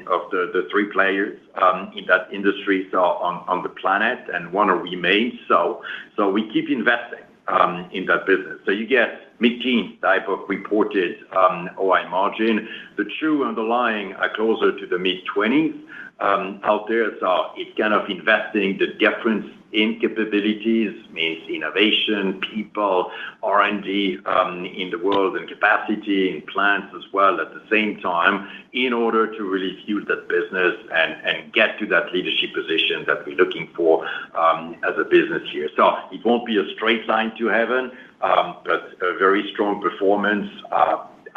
of the three players in that industry so on the planet and want to remain so. So we keep investing in that business. So you get mid-teens type of reported OI margin. The true underlying are closer to the mid-20s out there. So it's kind of investing the difference in capabilities, means innovation, people, R&D in the world, and capacity in plants as well at the same time in order to really fuel that business and get to that leadership position that we're looking for as a business here. So it won't be a straight line to heaven, but a very strong performance.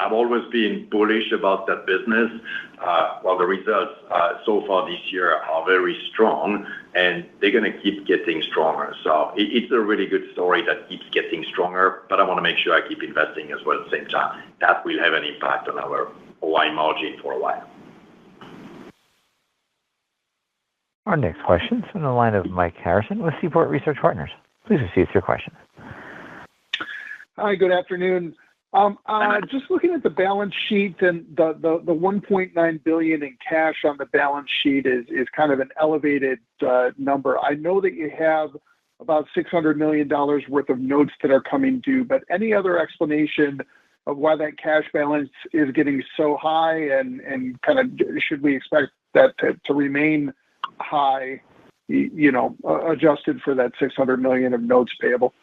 I've always been bullish about that business. While the results so far this year are very strong, and they're going to keep getting stronger. So it's a really good story that keeps getting stronger, but I want to make sure I keep investing as well at the same time. That will have an impact on our OI margin for a while. Our next question is from the line of Mike Harrison with Seaport Research Partners. Please proceed with your question. Hi, good afternoon. Just looking at the balance sheet, and the $1.9 billion in cash on the balance sheet is kind of an elevated number. I know that you have about $600 million worth of notes that are coming due, but any other explanation of why that cash balance is getting so high, and kind of should we expect that to remain high, adjusted for that $600 million of notes payable?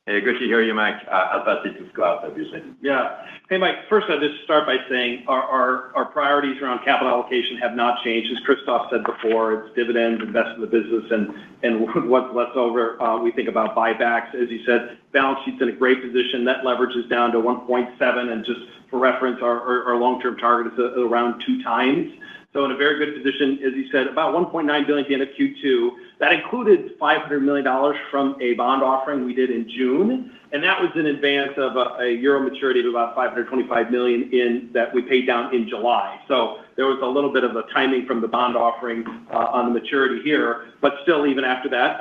Hey, good to hear you, Mike. I'll pass it to Scott, obviously. Yeah. Hey, Mike, first I'll just start by saying our priorities around capital allocation have not changed. As Christophe said before, it's dividends, invest in the business, and what's left over, we think about buybacks. As you said, balance sheet's in a great position. Net leverage is down to 1.7, and just for reference, our long-term target is around 2 times. So in a very good position, as you said, about $1.9 billion at the end of Q2. That included $500 million from a bond offering we did in June, and that was in advance of a euro maturity of about $525 million that we paid down in July. So there was a little bit of a timing from the bond offering on the maturity here, but still, even after that,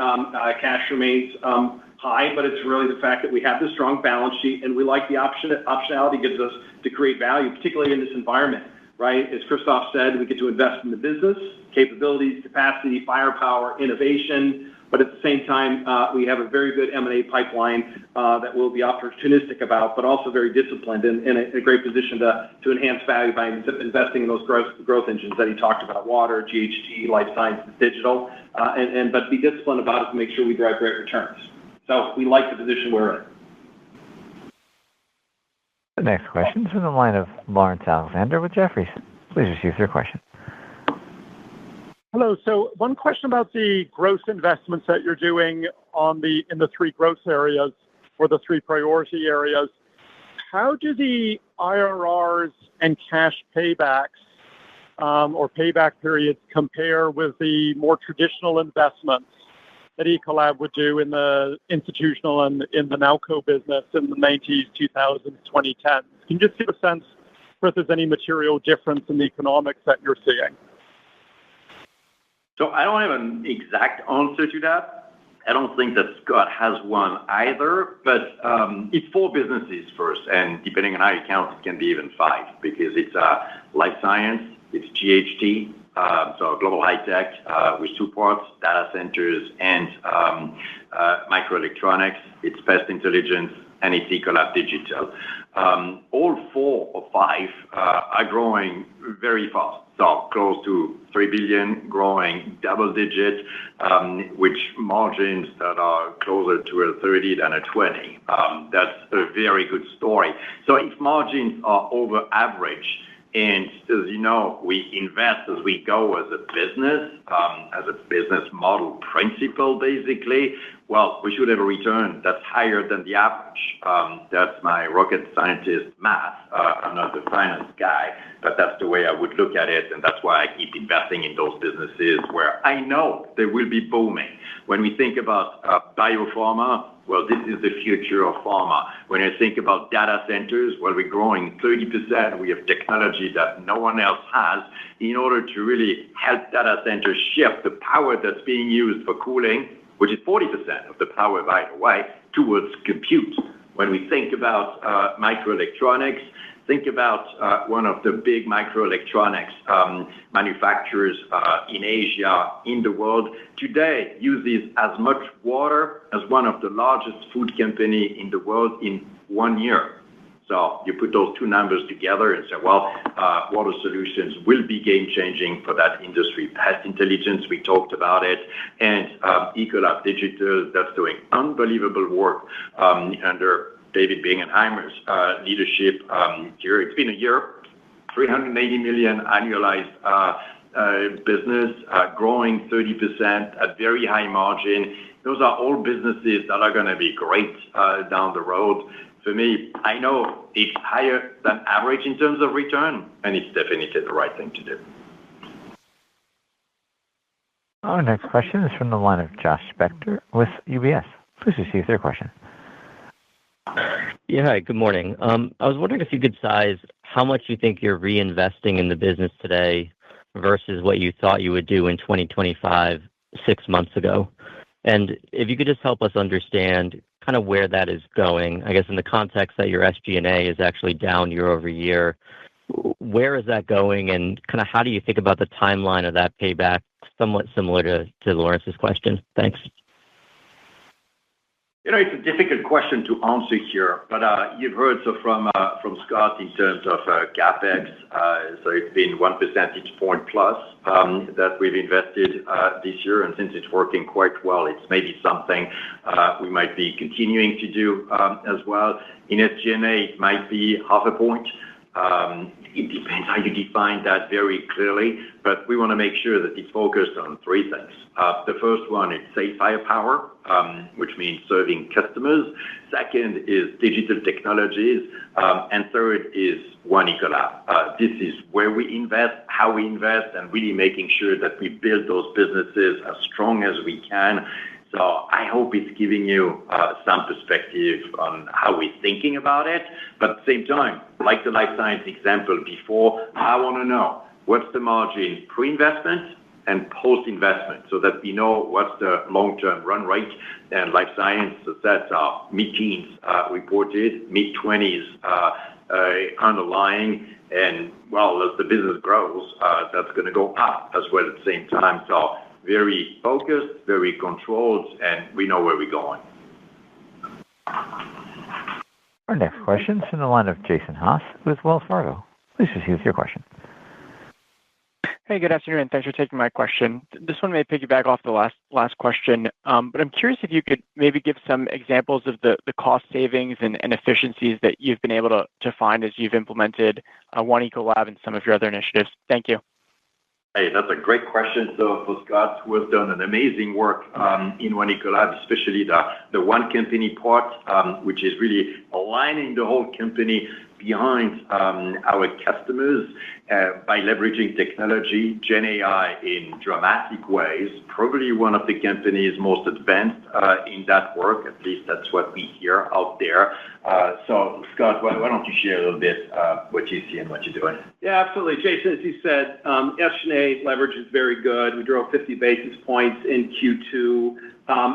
cash remains high, but it's really the fact that we have this strong balance sheet, and we like the optionality it gives us to create value, particularly in this environment. Right? As Christophe said, we get to invest in the business, capabilities, capacity, firepower, innovation, but at the same time, we have a very good M&A pipeline that we'll be opportunistic about, but also very disciplined and in a great position to enhance value by investing in those growth engines that he talked about: water, GHT, life sciences, digital, but be disciplined about it to make sure we drive great returns. So we like the position we're in. The next question is from the line of Lawrence Alexander with Jefferies. Please receive your question. Hello. So one question about the gross investments that you're doing in the 3 growth areas, or the 3 priority areas. How do the IRRs and cash paybacks or payback periods compare with the more traditional investments that Ecolab would do in the institutional and in the Nalco business in the 90s, 2000s, 2010s? Can you just give a sense for if there's any material difference in the economics that you're seeing? So I don't have an exact answer to that. I don't think that Scott has one either, but it's 4 businesses first, and depending on how you count, it can be even 5, because it's life science, it's GHT, so global high tech with 2 parts, data centers and microelectronics. It's pest intelligence, and it's Ecolab Digital. All 4 or 5 are growing very fast. So close to $3 billion, growing double digit, which margins that are closer to a 30 than a 20. That's a very good story. So if margins are over average, and as you know, we invest as we go as a business model principle, basically, well, we should have a return that's higher than the average. That's my rocket scientist math. I'm not the finance guy, but that's the way I would look at it, and that's why I keep investing in those businesses where I know they will be booming. When we think about biopharma, well, this is the future of pharma. When I think about data centers, well, we're growing 30%. We have technology that no one else has in order to really help data centers shift the power that's being used for cooling, which is 40% of the power, by the way, towards compute. When we think about microelectronics, think about one of the big microelectronics manufacturers in Asia, in the world, today uses as much water as one of the largest food company in the world in 1 year. So you put those 2 numbers together and say, well, water solutions will be game-changing for that industry. Pest intelligence, we talked about it, and Ecolab Digital, that's doing unbelievable work under David Bingenheimer's leadership here. It's been a year, $380 million annualized business, growing 30% at very high margin. Those are all businesses that are going to be great down the road. For me, I know it's higher than average in terms of return, and it's definitely the right thing to do. Our next question is from the line of Josh Spector with UBS. Please receive their question. Yeah, hi, good morning. I was wondering if you could size how much you think you're reinvesting in the business today versus what you thought you would do in 2025 6 months ago? And if you could just help us understand kind of where that is going, I guess in the context that your SG&A is actually down year over year, where is that going, and kind of how do you think about the timeline of that payback, somewhat similar to Lawrence's question? Thanks. It's a difficult question to answer here, but you've heard from Scott in terms of CapEx. So it's been 1 percentage point plus that we've invested this year, and since it's working quite well, it's maybe something we might be continuing to do as well. In SG&A, it might be 0.5 point. It depends how you define that very clearly, but we want to make sure that it's focused on 3 things. The first one is safe firepower, which means serving customers. Second is digital technologies. And third is One Ecolab. This is where we invest, how we invest, and really making sure that we build those businesses as strong as we can. So I hope it's giving you some perspective on how we're thinking about it. But at the same time, like the life science example before, I want to know what's the margin pre-investment and post-investment so that we know what's the long-term run rate. And life science, that's mid-teens reported, mid-20s underlying. And, well, as the business grows, that's going to go up as well at the same time. So very focused, very controlled, and we know where we're going. Our next question is in the line of Jason Haas with Wells Fargo. Please proceed with your question. Hey, good afternoon, and thanks for taking my question. This one may piggyback off the last question, but I'm curious if you could maybe give some examples of the cost savings and efficiencies that you've been able to find as you've implemented One Ecolab and some of your other initiatives. Thank you. Hey, that's a great question. So for Scott, who has done an amazing work in One Ecolab, especially the one company part, which is really aligning the whole company behind our customers by leveraging technology, Gen AI in dramatic ways. Probably one of the companies most advanced in that work. At least that's what we hear out there. So Scott, why don't you share a little bit what you see and what you're doing? Yeah, absolutely. Jason, as you said, SG&A leverage is very good. We drove 50 basis points in Q2.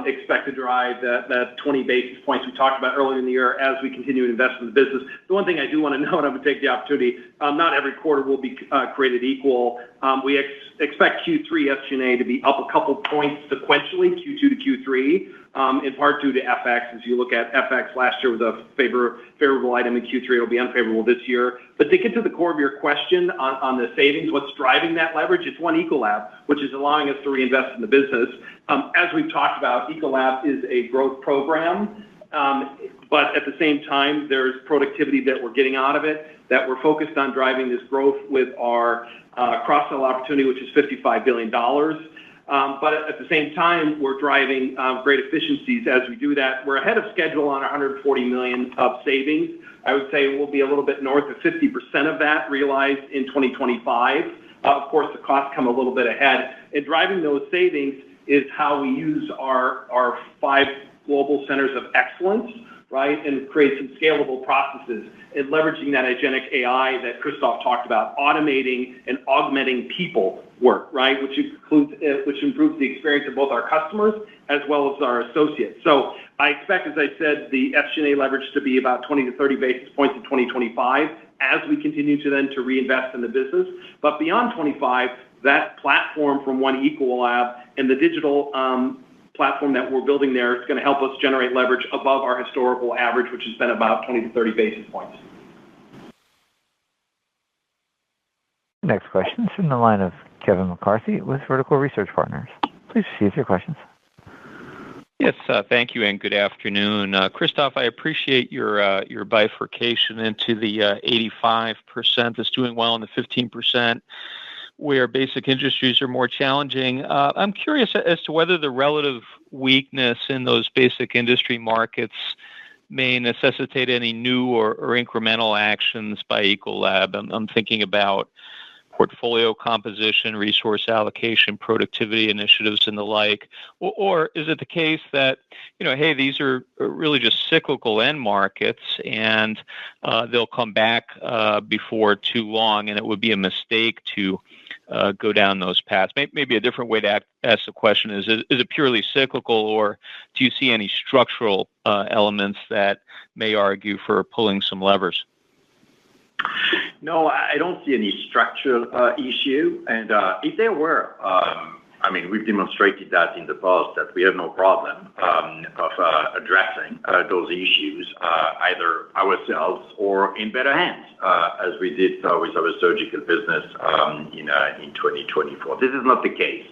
Expect to drive that 20 basis points we talked about earlier in the year as we continue to invest in the business. The one thing I do want to know, and I'm going to take the opportunity, not every quarter will be created equal. We expect Q3 SG&A to be up a couple points sequentially, Q2 to Q3, in part due to FX. As you look at FX, last year was a favorable item in Q3. It'll be unfavorable this year. But to get to the core of your question on the savings, what's driving that leverage? It's One Ecolab, which is allowing us to reinvest in the business. As we've talked about, Ecolab is a growth program, but at the same time, there's productivity that we're getting out of it, that we're focused on driving this growth with our cross-sell opportunity, which is $55 billion. But at the same time, we're driving great efficiencies as we do that. We're ahead of schedule on $140 million of savings. I would say we'll be a little bit north of 50% of that realized in 2025. Of course, the costs come a little bit ahead. And driving those savings is how we use our 5 global centers of excellence, right, and create some scalable processes and leveraging that agentic AI that Christophe talked about, automating and augmenting people work, right, which improves the experience of both our customers as well as our associates. So I expect, as I said, the SG&A leverage to be about 20 to 30 basis points in 2025 as we continue to reinvest in the business. But beyond 25, that platform from One Ecolab and the digital platform that we're building there is going to help us generate leverage above our historical average, which has been about 20 to 30 basis points. Next question is from the line of Kevin McCarthy with Vertical Research Partners. Please proceed with your questions. Yes, thank you and good afternoon. Christophe, I appreciate your bifurcation into the 85% that's doing well and the 15% where basic industries are more challenging. I'm curious as to whether the relative weakness in those basic industry markets may necessitate any new or incremental actions by Ecolab. I'm thinking about portfolio composition, resource allocation, productivity initiatives, and the like. Or is it the case that, hey, these are really just cyclical end markets and they'll come back before too long, and it would be a mistake to go down those paths? Maybe a different way to ask the question is it purely cyclical, or do you see any structural elements that may argue for pulling some levers? No, I don't see any structural issue. And if there were, we've demonstrated that in the past that we have no problem of addressing those issues either ourselves or in better hands, as we did with our surgical business in 2024. This is not the case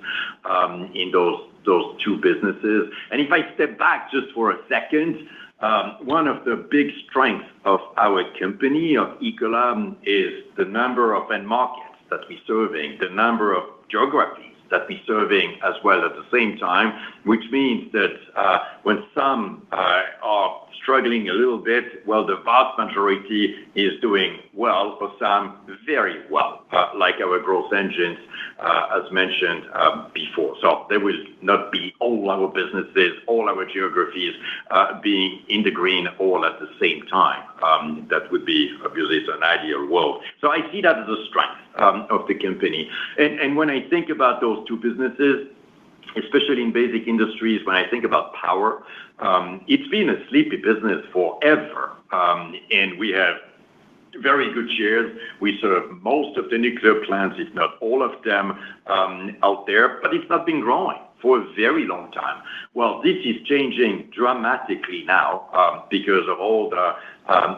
in those two businesses. And if I step back just for a second, one of the big strengths of our company, of Ecolab, is the number of end markets that we're serving, the number of geographies that we're serving as well at the same time, which means that when some are struggling a little bit, well, the vast majority is doing well, for some very well, like our growth engines, as mentioned before. So there will not be all our businesses, all our geographies being in the green all at the same time. That would be obviously an ideal world. So I see that as a strength of the company. And when I think about those two businesses, especially in basic industries, when I think about power, it's been a sleepy business forever. And we have very good shares. We serve most of the nuclear plants, if not all of them, out there, but it's not been growing for a very long time. Well, this is changing dramatically now because of all the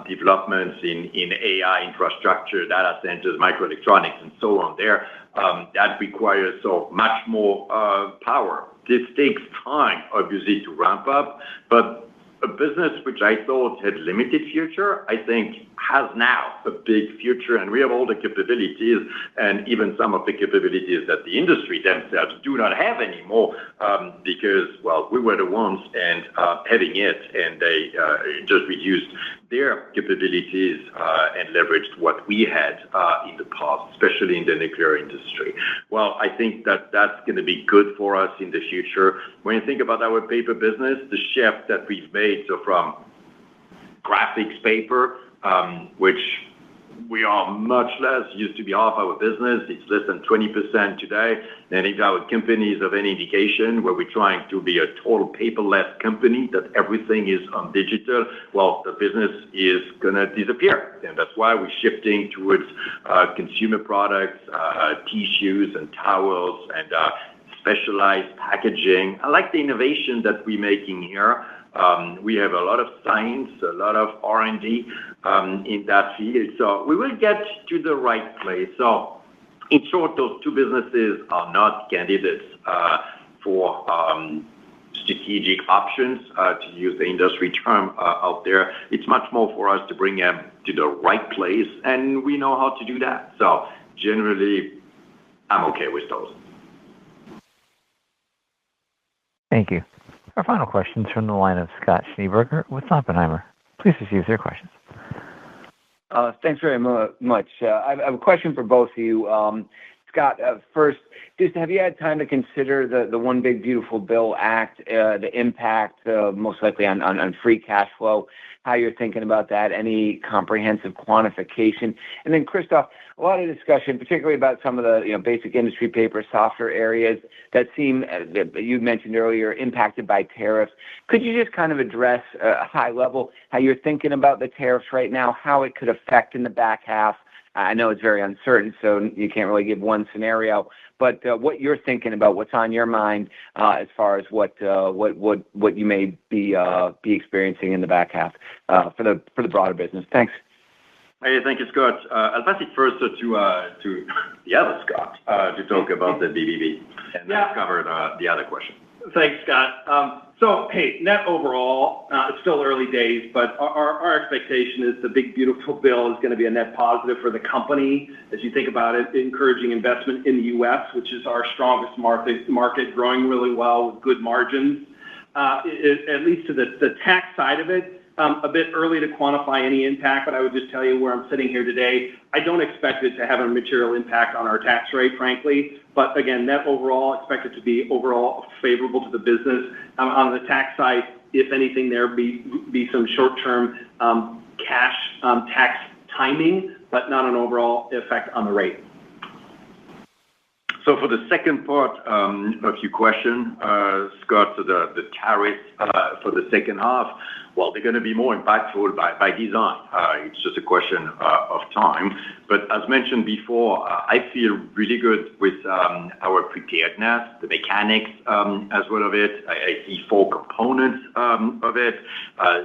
developments in AI infrastructure, data centers, microelectronics, and so on there. That requires so much more power. This takes time, obviously, to ramp up, but a business which I thought had limited future, I think has now a big future, and we have all the capabilities and even some of the capabilities that the industry themselves do not have anymore because, well, we were the ones and having it, and they just reduced their capabilities and leveraged what we had in the past, especially in the nuclear industry. Well, I think that that's going to be good for us in the future. When you think about our paper business, the shift that we've made, so from graphics paper, which we are much less, used to be half our business, it's less than 20% today. And if our company is of any indication, where we're trying to be a total paperless company, that everything is on digital, well, the business is going to disappear. And that's why we're shifting towards consumer products, tissues and towels and specialized packaging. I like the innovation that we're making here. We have a lot of science, a lot of R&D in that field. So we will get to the right place. So in short, those two businesses are not candidates for strategic options, to use the industry term out there. It's much more for us to bring them to the right place, and we know how to do that. So generally, I'm okay with those. Thank you. Our final question is from the line of Scott Schneeberger with Oppenheimer. Please proceed with your questions. Thanks very much. I have a question for both of you. Scott, first, just have you had time to consider the One Big Beautiful Bill Act, the impact most likely on free cash flow, how you're thinking about that, any comprehensive quantification? And then, Christophe, a lot of discussion, particularly about some of the basic industry paper, softer areas that seem, you mentioned earlier, impacted by tariffs. Could you just kind of address high level how you're thinking about the tariffs right now, how it could affect in the back half? I know it's very uncertain, so you can't really give one scenario, but what you're thinking about, what's on your mind as far as what you may be experiencing in the back half for the broader business. Thanks. Hey, thank you, Scott. I'll pass it first to the other Scott to talk about the BBB and then cover the other question. Thanks, Scott. So, hey, net overall, it's still early days, but our expectation is the Big Beautiful Bill is going to be a net positive for the company. As you think about it, encouraging investment in the U.S., which is our strongest market, growing really well with good margins. At least to the tax side of it, a bit early to quantify any impact, but I would just tell you where I'm sitting here today. I don't expect it to have a material impact on our tax rate, frankly. But again, net overall, expect it to be overall favorable to the business. On the tax side, if anything, there be some short-term cash tax timing, but not an overall effect on the rate. So for the second part of your question, Scott, the tariffs for the second half, well, they're going to be more impactful by design. It's just a question of time. But as mentioned before, I feel really good with our preparedness, the mechanics as well of it. I see four components of it.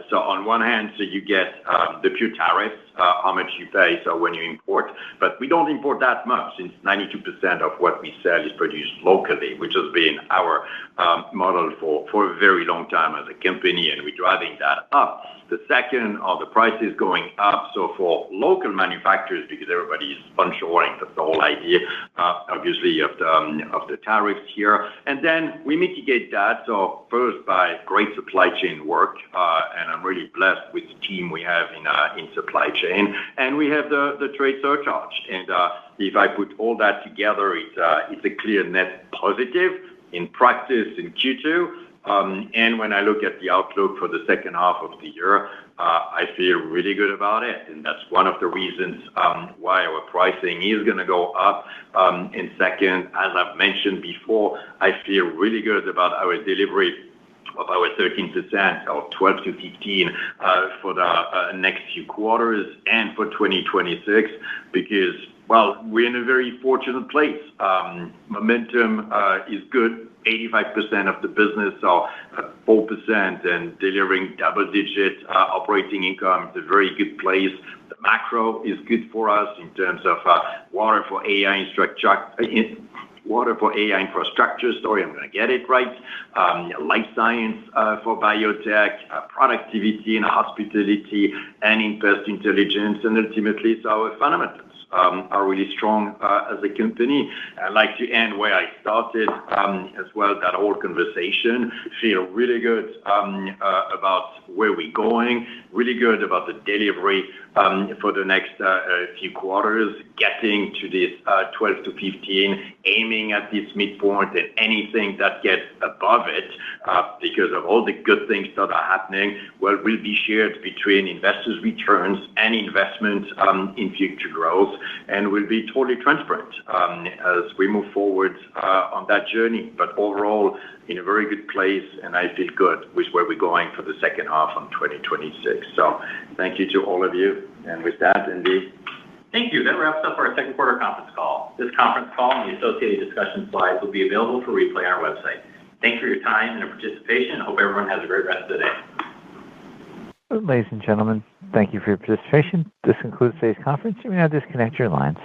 So on one hand, so you get the pure tariffs, how much you pay so when you import. But we don't import that much, since 92% of what we sell is produced locally, which has been our model for a very long time as a company, and we're driving that up. The second are the prices going up. So for local manufacturers, because everybody is onshoring, that's the whole idea, obviously, of the tariffs here. And then we mitigate that. So first by great supply chain work, and I'm really blessed with the team we have in supply chain. And we have the trade surcharge. And if I put all that together, it's a clear net positive in practice in Q2. And when I look at the outlook for the second half of the year, I feel really good about it. And that's one of the reasons why our pricing is going to go up. And second, as I've mentioned before, I feel really good about our delivery of our 13% or 12 to 15 for the next few quarters and for 2026, because, well, we're in a very fortunate place. Momentum is good. 85% of the business are at 4% and delivering double-digit operating income. It's a very good place. The macro is good for us in terms of water for AI infrastructure. Sorry, I'm going to get it right. Life science for biotech, productivity in hospitality, and in pest intelligence, and ultimately, so our fundamentals are really strong as a company. I'd like to end where I started as well, that whole conversation. Feel really good about where we're going, really good about the delivery for the next few quarters, getting to this 12 to 15, aiming at this midpoint, and anything that gets above it because of all the good things that are happening, well, will be shared between investors' returns and investment in future growth, and will be totally transparent as we move forward on that journey. But overall, in a very good place, and I feel good with where we're going for the second half of 2026. So thank you to all of you. And with that, Andy. Thank you. That wraps up our second quarter conference call. This conference call and the associated discussion slides will be available for replay on our website. Thanks for your time and your participation. I hope everyone has a great rest of the day. Ladies and gentlemen, thank you for your participation. This concludes today's conference. You may now disconnect your lines.